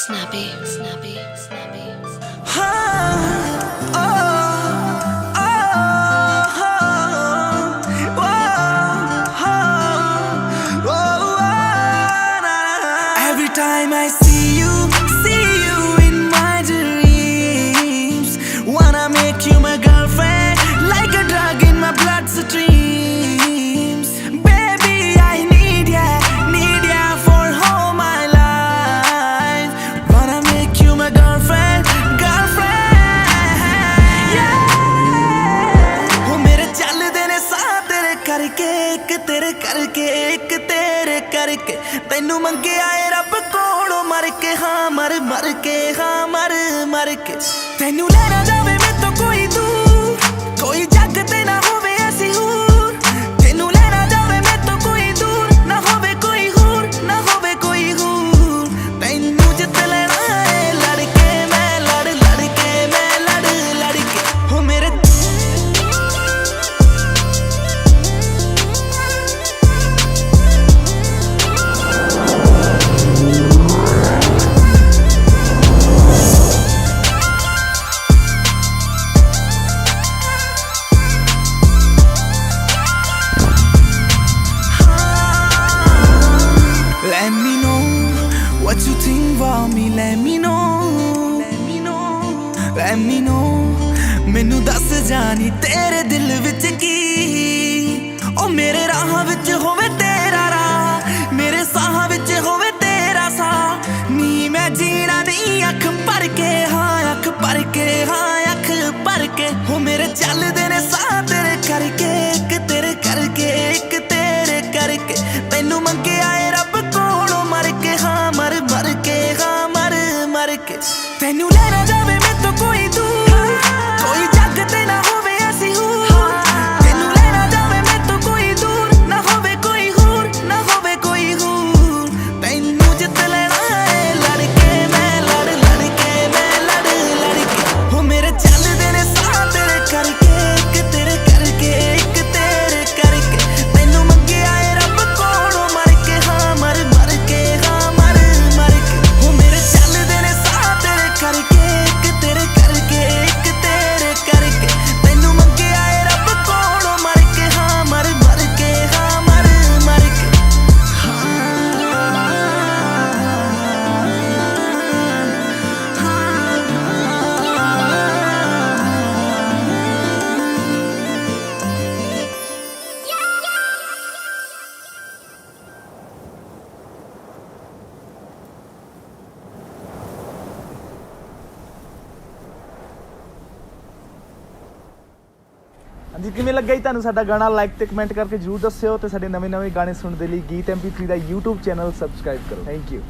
Snappy, snappy, snappy, snappy. Every time I see you in my dreams. Wanna make you my girlfriend, like a drug in my bloodstreams. Baby, I need ya for all my life. Wanna make you my girlfriend, yeah. Oh, mere chalde ne saah tere karke, ek tere karke, ek tere karke. Tenu mangiya e रब कोलों मर के हाँ मर के हाँ मर के तेनू लेना जावे मैं तो कोई दूर कोई जग ते ना होवे ऐसी हूर तेनू लेना जावे मैं तो कोई दूर ना होवे कोई हूर ना होवे कोई हूर तेनू जित लेना है लड़के मैं लड़के मैं लड़के हो मेरे Let me know what you think about me. Let me know. मैनू दस जानी तेरे दिल विच की ओ मेरे राह विच होवे तेरा राह मेरे साह विच होवे तेरा साह नी मैं जीना नहीं अख भर के हाँ अख भर के हाँ अख भर के हो मेरे चलदे ने साह तेरे करके एक तेरे करके एक तेरे करके तैनू मंगे आए रब कोलों मर के हाँ मर के हाँ मर के तैनू लेना जावे मैं तो कोई दूर कोई जग ते ना होवे ऐसी हूर तैनू लेना जावे मैं तो कोई दूर ना होवे कोई हूर ना होवे कोई हूर तैनू जित लेना है लड़के मैं लड़के मैं लड़के हो मेरे चलदे ने साह तेरे करके एक तेरे करके एक तेरे करके तैनू मंगे आए रब कोलों मर के हाँ मर के हाँ मर के हो मेरे चलदे ने साह तेरे करके एक तेरे करके एक तेरे करके तैनू मंगे आए रब कोलों मर के हाँ मर के हाँ मर के ਹਾਂਜੀ ਕਿਵੇਂ ਲੱਗਾ ਜੀ ਤੁਹਾਨੂੰ ਸਾਡਾ ਗਾਣਾ ਲਾਈਕ ਤੇ ਕਮੈਂਟ ਕਰਕੇ ਜਰੂਰ ਦੱਸਿਓ ਤੇ ਸਾਡੇ ਨਵੇਂ ਗਾਣੇ ਸੁਣਨ ਦੇ ਲਈ ਗੀਤ MP3 ਦਾ YouTube ਚੈਨਲ ਸਬਸਕ੍ਰਾਈਬ ਕਰੋ ਥੈਂਕ ਯੂ